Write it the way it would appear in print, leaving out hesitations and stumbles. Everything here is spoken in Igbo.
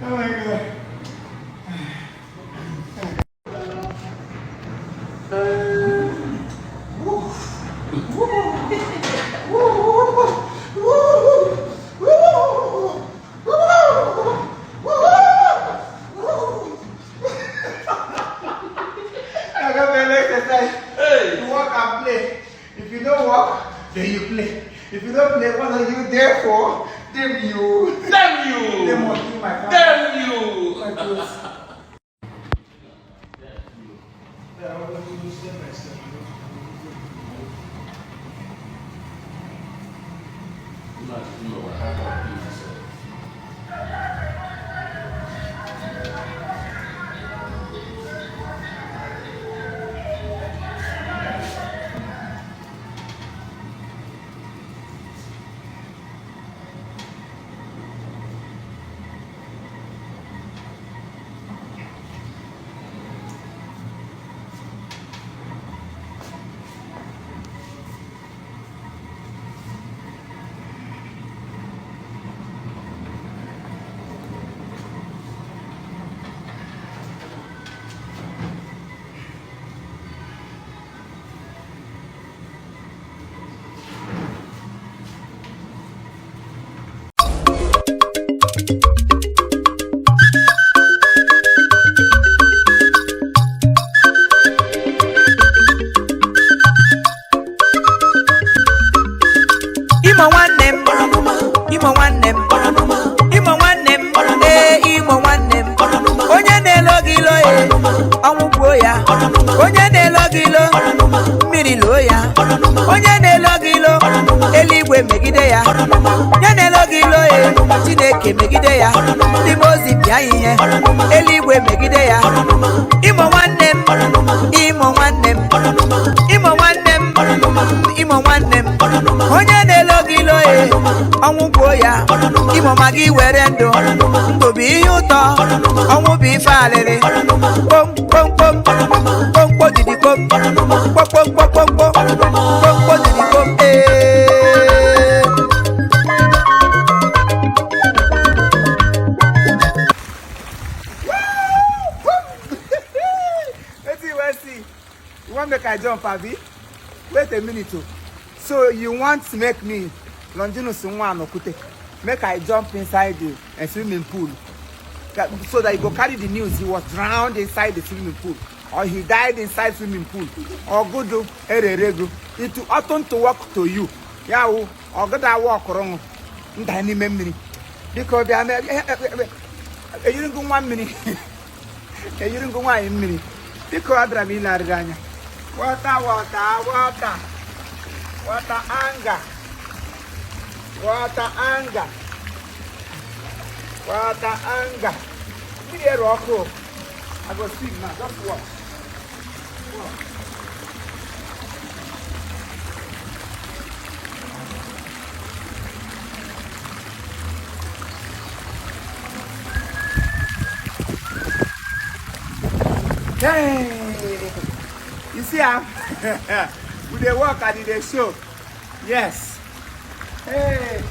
Oh my God. You walk and play. If you don't walk, then you play. If you don't play, what are you there for? Damn you. Damn you. Damn you, my father. Damn you. My clothes. Imo nwanne m, Imo nwanne m, Imo nwanne m, Imo nwanne m. Onye na-elo gị ilo ọnwụ gbuo ya. Onye na-elo gị ilo mmiri loo ya. Onye na-elo gị ilo eluigwe megide ya. Onye na-elo gị ilo Chineke megide ya. Ndị mmụọ ozi bịa ihe eluigwe megide ya. Imo nwanne m, Imo nwanne m, Imo nwanne m, Imo nwanne m. Onye na-elo gị ilo ọnwụ gbuo ya. Imo ma gị were ndụ ndụ bụ ihe ụtọ, ọnwụ bụ ife alịrị. Kpom kpom kpom kpomkpo didi kpom kpokpokpokpokpo kpomkpo didi kpom. You want make I jump, Abi? Wait a minute. So you want to make me Longinus Nwan Okute, make I jump inside the swimming pool so that you go carry the news he was drowned inside the swimming pool, or he died inside swimming pool, or good ererego. It ought to work to you. Yeah, or good I walk wrong. Tiny memory. Because they are you didn't go 1 minute. You didn't go 1 minute. Because I drive in Ladanya. Water, water, water. Water anger. Water anger. Water anger. Here, Rocco. I go speak now. Just watch. Watch. Hey, you see, we dey work and they show. Yes. Hey.